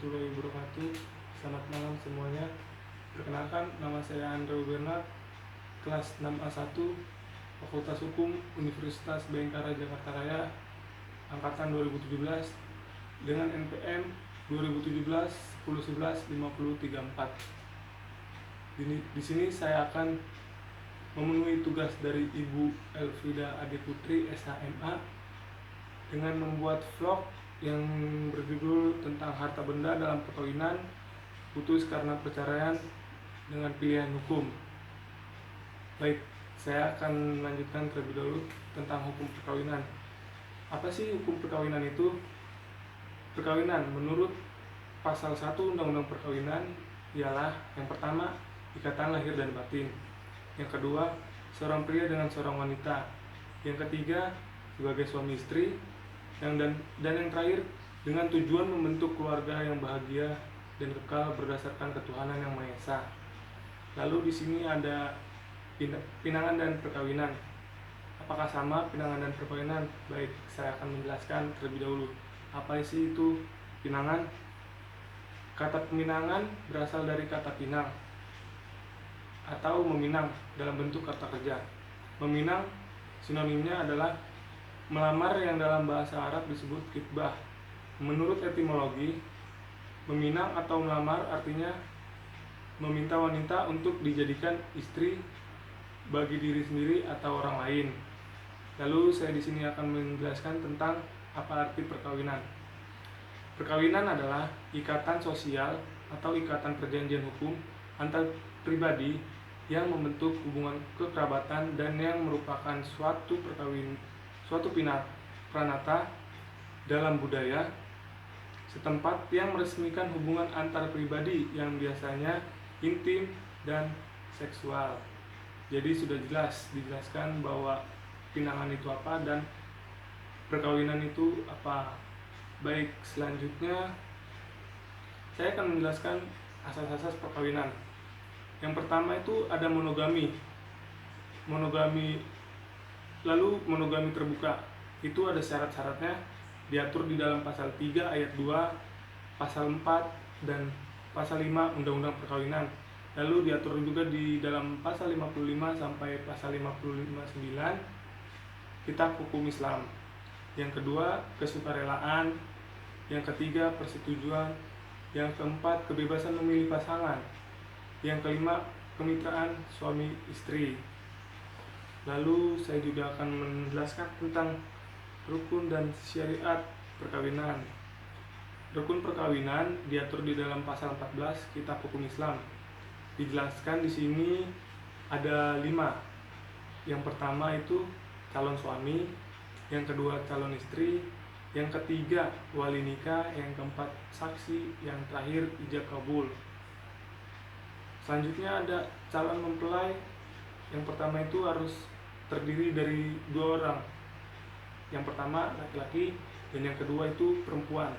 warahmatullahi wabarakatuh. Selamat malam semuanya. Perkenalkan, nama saya Andrew Bernard, kelas 6A1, Fakultas Hukum Universitas Bhayangkara Jakarta Raya, angkatan 2017, dengan NPM 2017 1011 5034. Di sini saya akan memenuhi tugas dari Ibu Elfrida Ade Putri, SHMA, dengan membuat vlog yang berjudul tentang harta benda dalam perkawinan, putus karena perceraian dengan pilihan hukum. Baik, saya akan melanjutkan terlebih dahulu tentang hukum perkawinan. Apa sih hukum perkawinan itu? Perkawinan menurut pasal 1 Undang-Undang Perkawinan ialah yang pertama, ikatan lahir dan batin. Yang kedua, seorang pria dengan seorang wanita. Yang ketiga, sebagai suami istri. Dan yang terakhir, dengan tujuan membentuk keluarga yang bahagia dan kekal berdasarkan ketuhanan yang Maha Esa. Lalu di sini ada pinangan dan perkawinan. Apakah sama pinangan dan perkawinan? Baik, saya akan menjelaskan terlebih dahulu. Apa sih itu pinangan? Kata peminangan berasal dari kata pinang atau meminang dalam bentuk kata kerja. Meminang sinonimnya adalah melamar yang dalam bahasa Arab disebut khitbah. Menurut etimologi, meminang atau melamar artinya meminta wanita untuk dijadikan istri bagi diri sendiri atau orang lain. Lalu saya di sini akan menjelaskan tentang apa arti perkawinan. Perkawinan adalah ikatan sosial atau ikatan perjanjian hukum antar pribadi yang membentuk hubungan kekerabatan dan yang merupakan suatu pranata dalam budaya setempat yang meresmikan hubungan antar pribadi yang biasanya intim dan seksual. Jadi sudah dijelaskan bahwa pinangan itu apa dan perkawinan itu apa. Baik, selanjutnya saya akan menjelaskan asas-asas perkawinan. Yang pertama itu ada monogami. Lalu monogami terbuka itu ada syarat-syaratnya, diatur di dalam pasal 3 ayat 2, pasal 4 dan pasal 5 Undang-Undang Perkawinan. Lalu diatur juga di dalam pasal 55 sampai pasal 55(9) Kitab Hukum Islam. Yang kedua, kesukarelaan. Yang ketiga, persetujuan. Yang keempat, kebebasan memilih pasangan. Yang kelima, kemitraan suami istri. Lalu saya juga akan menjelaskan tentang rukun dan syariat perkawinan. Rukun perkawinan diatur di dalam pasal 14 Kitab Hukum Islam. Dijelaskan di sini ada 5. Yang pertama itu calon suami, yang kedua calon istri, yang ketiga wali nikah, yang keempat saksi, yang terakhir ijab kabul. Selanjutnya ada calon mempelai. Yang pertama itu harus terdiri dari 2 orang. Yang pertama laki-laki dan yang kedua itu perempuan.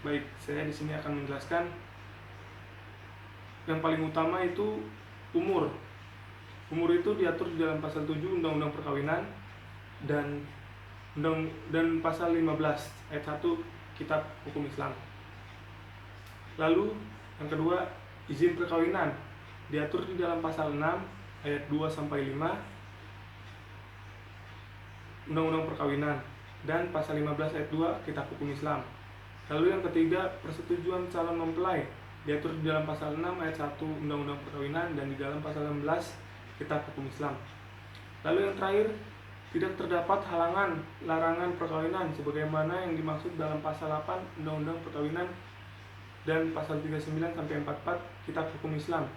Baik, saya di sini akan menjelaskan. Yang paling utama itu umur. Umur itu diatur di dalam pasal 7 Undang-Undang Perkawinan dan pasal 15 ayat 1 Kitab Hukum Islam. Lalu yang kedua, izin perkawinan diatur di dalam pasal 6 ayat 2 sampai 5 Undang-Undang Perkawinan dan pasal 15 ayat 2 Kitab Hukum Islam. Lalu yang ketiga, persetujuan calon mempelai diatur di dalam pasal 6 ayat 1 Undang-Undang Perkawinan dan di dalam pasal 16 Kitab Hukum Islam. Lalu yang terakhir, tidak terdapat halangan larangan perkawinan sebagaimana yang dimaksud dalam pasal 8 Undang-Undang Perkawinan dan pasal 39 sampai 44 Kitab Hukum Islam.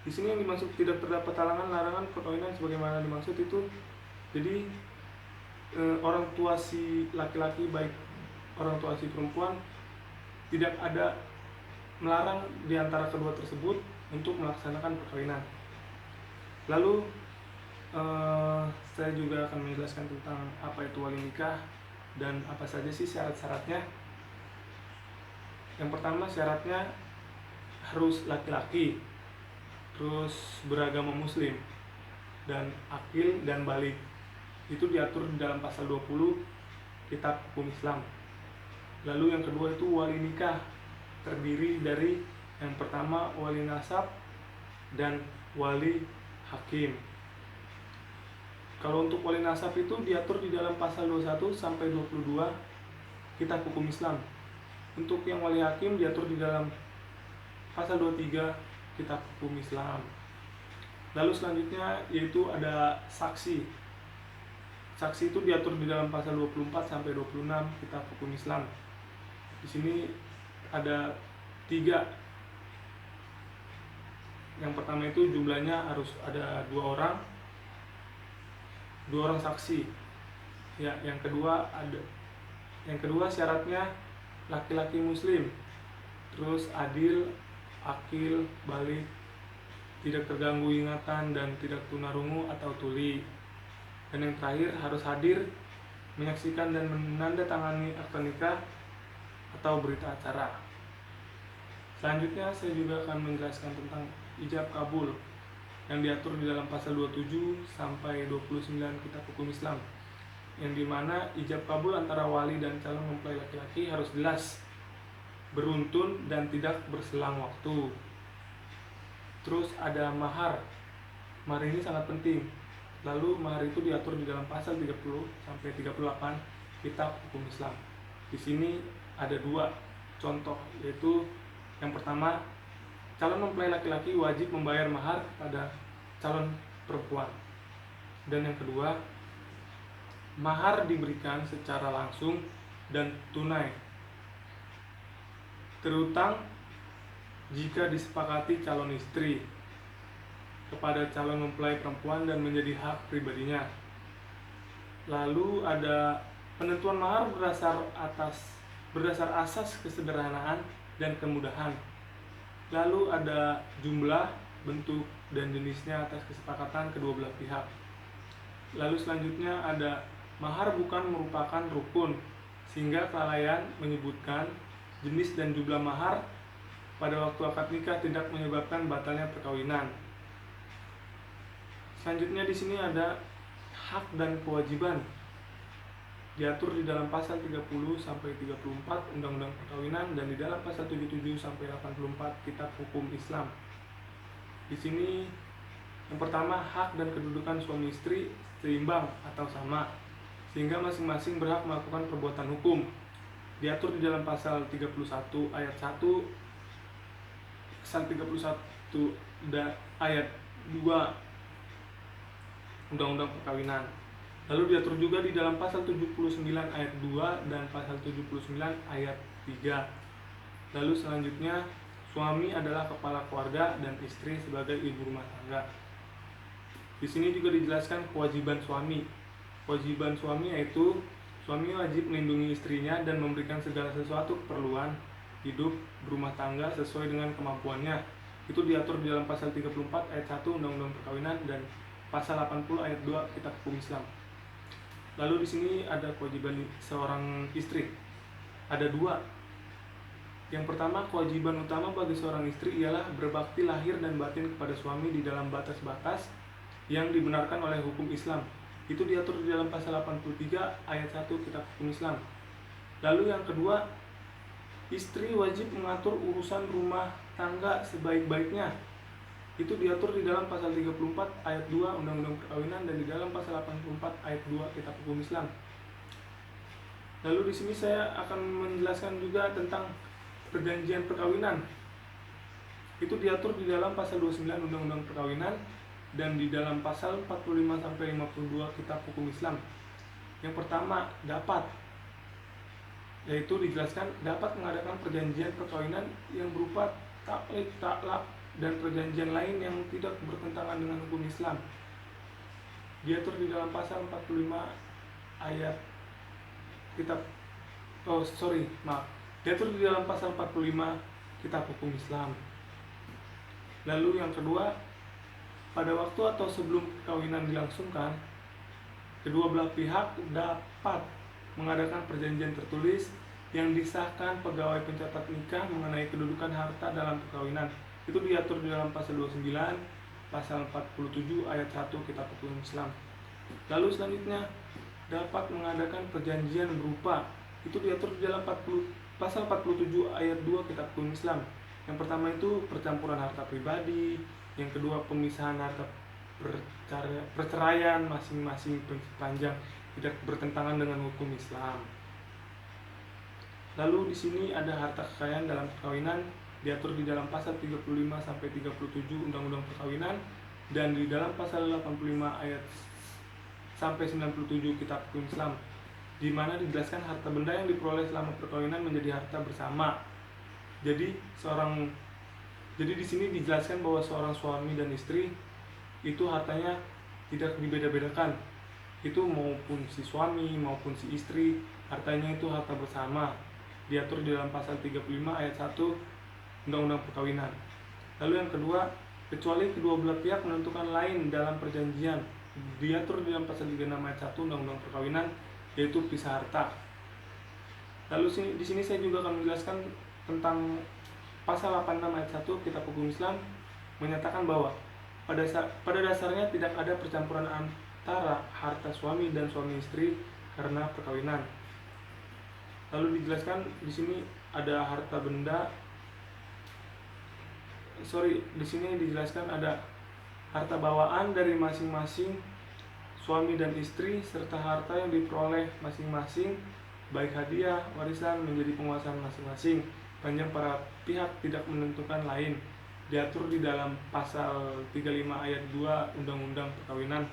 Di sini yang dimaksud tidak terdapat halangan larangan perkawinan sebagaimana dimaksud itu, jadi orang tua si laki-laki baik orang tua si perempuan tidak ada melarang di antara kedua tersebut untuk melaksanakan perkawinan. Lalu saya juga akan menjelaskan tentang apa itu wali nikah dan apa saja sih syarat-syaratnya. Yang pertama, syaratnya harus laki-laki, terus beragama muslim, dan akil dan balik. Itu diatur di dalam pasal 20 Kitab Hukum Islam. Lalu yang kedua itu wali nikah. terdiri dari yang pertama wali nasab dan wali hakim. Kalau untuk wali nasab itu diatur di dalam pasal 21 sampai 22 Kitab Hukum Islam. Untuk yang wali hakim diatur di dalam pasal 23 Kitab Hukum Islam. Lalu selanjutnya yaitu ada saksi. Saksi itu diatur di dalam pasal 24 sampai 26 Kitab Hukum Islam. Di sini ada 3. Yang pertama itu jumlahnya harus ada 2 orang. 2 orang saksi. Ya, yang kedua syaratnya laki-laki muslim. Terus adil, akil, balik, tidak terganggu ingatan dan tidak tunarungu atau tuli. Dan yang terakhir harus hadir menyaksikan dan menandatangani akta nikah atau berita acara. Selanjutnya saya juga akan menjelaskan tentang ijab kabul yang diatur di dalam pasal 27 sampai 29 Kitab Hukum Islam, yang dimana ijab kabul antara wali dan calon mempelai laki-laki harus jelas, beruntun dan tidak berselang waktu. Terus ada mahar. Mahar ini sangat penting. Lalu mahar itu diatur di dalam pasal 30 sampai 38 Kitab Hukum Islam. Di sini ada 2 contoh, yaitu yang pertama, calon mempelai laki-laki wajib membayar mahar kepada calon perempuan. Dan yang kedua, mahar diberikan secara langsung dan tunai, terutang jika disepakati calon istri kepada calon mempelai perempuan dan menjadi hak pribadinya. Lalu ada penentuan mahar berdasar asas kesederhanaan dan kemudahan. Lalu ada jumlah, bentuk, dan jenisnya atas kesepakatan kedua belah pihak. Lalu selanjutnya ada mahar bukan merupakan rukun, sehingga kelalaian menyebutkan jenis dan jumlah mahar pada waktu akad nikah tidak menyebabkan batalnya perkawinan. Selanjutnya di sini ada hak dan kewajiban, diatur di dalam pasal 30 sampai 34 Undang-Undang Perkawinan dan di dalam pasal 77 sampai 84 Kitab Hukum Islam. Di sini yang pertama, hak dan kedudukan suami istri seimbang atau sama, sehingga masing-masing berhak melakukan perbuatan hukum. Diatur di dalam pasal 31 ayat 1, pasal 31 ayat 2 Undang-Undang Perkawinan. Lalu diatur juga di dalam pasal 79 ayat 2 dan pasal 79 ayat 3. Lalu selanjutnya, suami adalah kepala keluarga dan istri sebagai ibu rumah tangga. Di sini juga dijelaskan kewajiban suami. Kewajiban suami yaitu suami wajib melindungi istrinya dan memberikan segala sesuatu keperluan hidup berumah tangga sesuai dengan kemampuannya. Itu diatur di dalam pasal 34 ayat 1 Undang-Undang Perkawinan dan pasal 80 ayat 2 Kitab Hukum Islam. Lalu di sini ada kewajiban seorang istri. Ada 2. Yang pertama, kewajiban utama bagi seorang istri ialah berbakti lahir dan batin kepada suami di dalam batas-batas yang dibenarkan oleh hukum Islam. Itu diatur di dalam pasal 83 ayat 1 Kitab Hukum Islam. Lalu yang kedua, istri wajib mengatur urusan rumah tangga sebaik-baiknya. Itu diatur di dalam pasal 34 ayat 2 Undang-Undang Perkawinan dan di dalam pasal 84 ayat 2 Kitab Hukum Islam. Lalu di sini saya akan menjelaskan juga tentang perjanjian perkawinan. Itu diatur di dalam pasal 29 Undang-Undang Perkawinan dan di dalam pasal 45 sampai 52 Kitab Hukum Islam. Yang pertama, dapat, yaitu dijelaskan dapat mengadakan perjanjian perkawinan yang berupa taklid, taklak, dan perjanjian lain yang tidak bertentangan dengan hukum Islam. Diatur di dalam pasal 45 ayat diatur di dalam pasal 45 Kitab Hukum Islam. Lalu yang kedua, pada waktu atau sebelum perkawinan dilangsungkan, kedua belah pihak dapat mengadakan perjanjian tertulis yang disahkan pegawai pencatat nikah mengenai kedudukan harta dalam perkawinan. Itu diatur di dalam pasal 29, pasal 47 ayat 1 Kitab Hukum Islam. Lalu selanjutnya, dapat mengadakan perjanjian berupa. Itu diatur di dalam pasal 47 ayat 2 Kitab Hukum Islam. Yang pertama itu percampuran harta pribadi, yang kedua pemisahan harta perceraian, masing-masing prinsip panjang tidak bertentangan dengan hukum Islam. Lalu di sini ada harta kekayaan dalam perkawinan diatur di dalam pasal 35 sampai 37 Undang-Undang Perkawinan, dan di dalam pasal 85 ayat sampai 97 Kitab Hukum Islam, di mana dijelaskan harta benda yang diperoleh selama perkawinan menjadi harta bersama. Jadi di sini dijelaskan bahwa seorang suami dan istri itu hartanya tidak dibeda-bedakan. Itu maupun si suami maupun si istri, hartanya itu harta bersama. Diatur di dalam pasal 35 ayat 1 Undang-Undang Perkawinan. Lalu yang kedua, kecuali kedua belah pihak menentukan lain dalam perjanjian, diatur di dalam pasal 36 ayat 1 Undang-Undang Perkawinan, yaitu pisah harta. Lalu di sini saya juga akan menjelaskan tentang pasal 86 ayat 1 Kitab Hukum Islam, menyatakan bahwa pada dasarnya tidak ada percampuran antara harta suami dan suami istri karena perkawinan. Lalu dijelaskan di sini ada harta benda. Di sini dijelaskan ada harta bawaan dari masing-masing suami dan istri serta harta yang diperoleh masing-masing, baik hadiah, warisan, menjadi penguasaan masing-masing. Panjang para pihak tidak menentukan lain. Diatur di dalam pasal 35 ayat 2 Undang-Undang Perkawinan.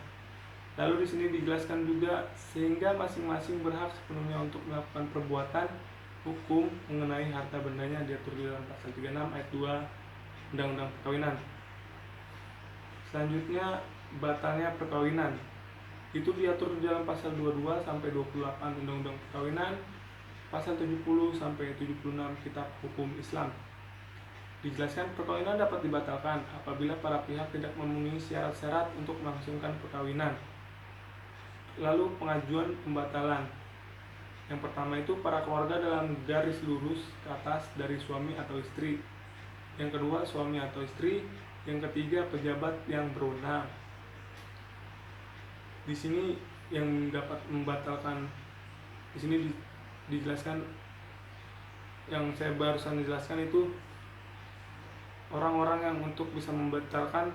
Lalu di sini dijelaskan juga sehingga masing-masing berhak sepenuhnya untuk melakukan perbuatan hukum mengenai harta bendanya, diatur di dalam pasal 36 ayat 2 Undang-Undang Perkawinan. Selanjutnya, batalnya perkawinan. Itu diatur di dalam pasal 22 sampai 28 Undang-Undang Perkawinan, pasal 70 sampai 76 Kitab Hukum Islam. Dijelaskan perkawinan dapat dibatalkan apabila para pihak tidak memenuhi syarat-syarat untuk melangsungkan perkawinan. Lalu pengajuan pembatalan. Yang pertama itu para keluarga dalam garis lurus ke atas dari suami atau istri. Yang kedua suami atau istri. Yang ketiga pejabat yang berwenang. Di sini yang dapat membatalkan, di sini dijelaskan, yang saya barusan jelaskan itu orang-orang yang untuk bisa membatalkan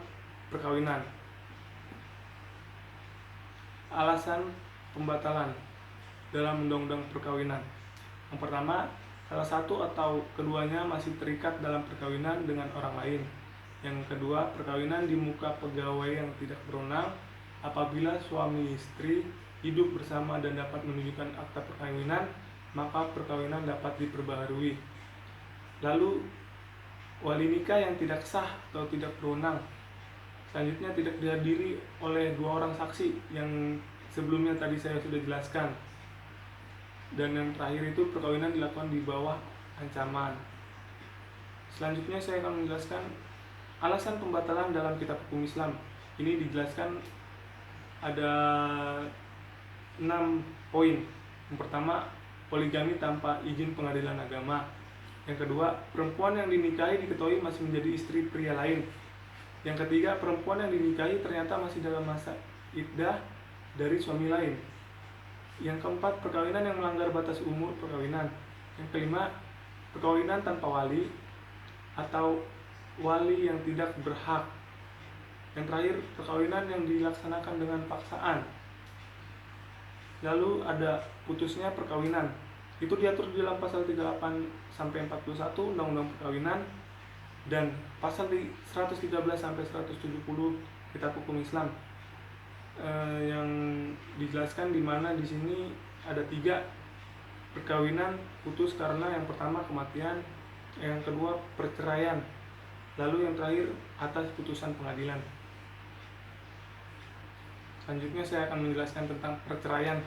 perkawinan. Alasan pembatalan dalam Undang-Undang Perkawinan. Yang pertama, salah satu atau keduanya masih terikat dalam perkawinan dengan orang lain. Yang kedua, perkawinan di muka pegawai yang tidak berwenang. Apabila suami istri hidup bersama dan dapat menunjukkan akta perkawinan, maka perkawinan dapat diperbaharui. Lalu, wali nikah yang tidak sah atau tidak berwenang. Selanjutnya, tidak dihadiri oleh dua orang saksi yang sebelumnya tadi saya sudah jelaskan. Dan yang terakhir itu perkawinan dilakukan di bawah ancaman. Selanjutnya saya akan menjelaskan alasan pembatalan dalam Kitab Hukum Islam. Ini dijelaskan ada 6 poin. Yang pertama, poligami tanpa izin pengadilan agama. Yang kedua, perempuan yang dinikahi diketahui masih menjadi istri pria lain. Yang ketiga, perempuan yang dinikahi ternyata masih dalam masa iddah dari suami lain. Yang keempat, perkawinan yang melanggar batas umur perkawinan. Yang kelima, perkawinan tanpa wali atau wali yang tidak berhak. Yang terakhir, perkawinan yang dilaksanakan dengan paksaan. Lalu ada putusnya perkawinan. Itu diatur di dalam pasal 38 sampai 41 Undang-Undang Perkawinan dan pasal 113 sampai 170 Kitab Hukum Islam. Yang dijelaskan di mana di sini ada 3 perkawinan putus karena yang pertama kematian, yang kedua perceraian, lalu yang terakhir atas putusan pengadilan. Selanjutnya saya akan menjelaskan tentang perceraian.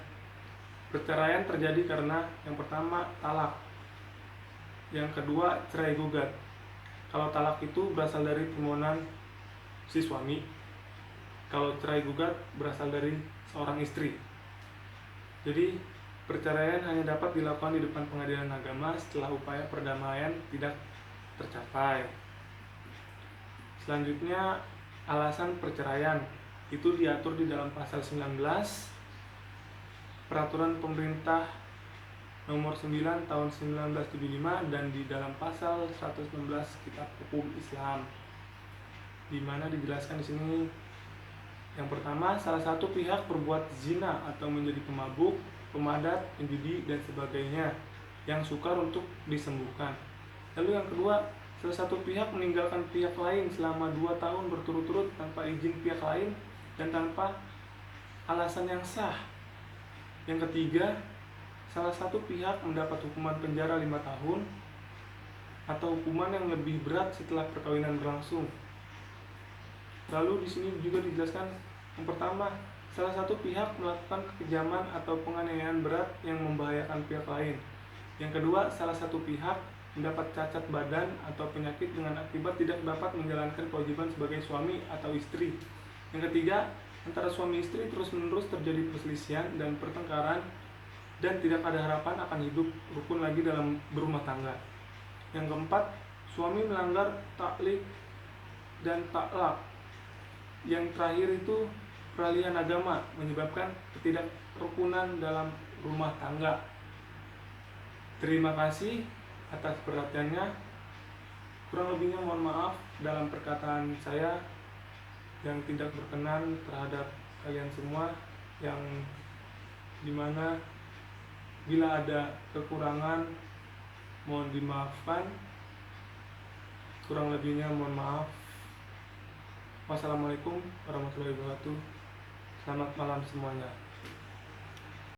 Perceraian terjadi karena yang pertama talak, yang kedua cerai gugat. Kalau talak itu berasal dari permohonan si suami, kalau cerai gugat berasal dari seorang istri. Jadi perceraian hanya dapat dilakukan di depan pengadilan agama setelah upaya perdamaian tidak tercapai. Selanjutnya alasan perceraian itu diatur di dalam pasal 19 Peraturan Pemerintah nomor 9 tahun 1975 dan di dalam pasal 116 Kitab Hukum Islam, di mana dijelaskan di sini yang pertama, salah satu pihak berbuat zina atau menjadi pemabuk, pemadat, penjudi dan sebagainya yang sukar untuk disembuhkan. Lalu yang kedua, salah satu pihak meninggalkan pihak lain selama 2 tahun berturut-turut tanpa izin pihak lain dan tanpa alasan yang sah. Yang ketiga, salah satu pihak mendapat hukuman penjara 5 tahun atau hukuman yang lebih berat setelah perkawinan berlangsung. Lalu di sini juga dijelaskan yang pertama, salah satu pihak melakukan kekejaman atau penganiayaan berat yang membahayakan pihak lain. Yang kedua, salah satu pihak mendapat cacat badan atau penyakit dengan akibat tidak dapat menjalankan kewajiban sebagai suami atau istri. Yang ketiga, antara suami istri terus-menerus terjadi perselisihan dan pertengkaran dan tidak ada harapan akan hidup rukun lagi dalam berumah tangga. Yang keempat, suami melanggar taklik dan taklak. Yang terakhir itu peralihan agama menyebabkan ketidakrukunan dalam rumah tangga. Terima kasih atas perhatiannya. Kurang lebihnya mohon maaf dalam perkataan saya yang tidak berkenan terhadap kalian semua, yang dimana bila ada kekurangan mohon dimaafkan. Kurang lebihnya mohon maaf. Wassalamualaikum warahmatullahi wabarakatuh. Selamat malam semuanya.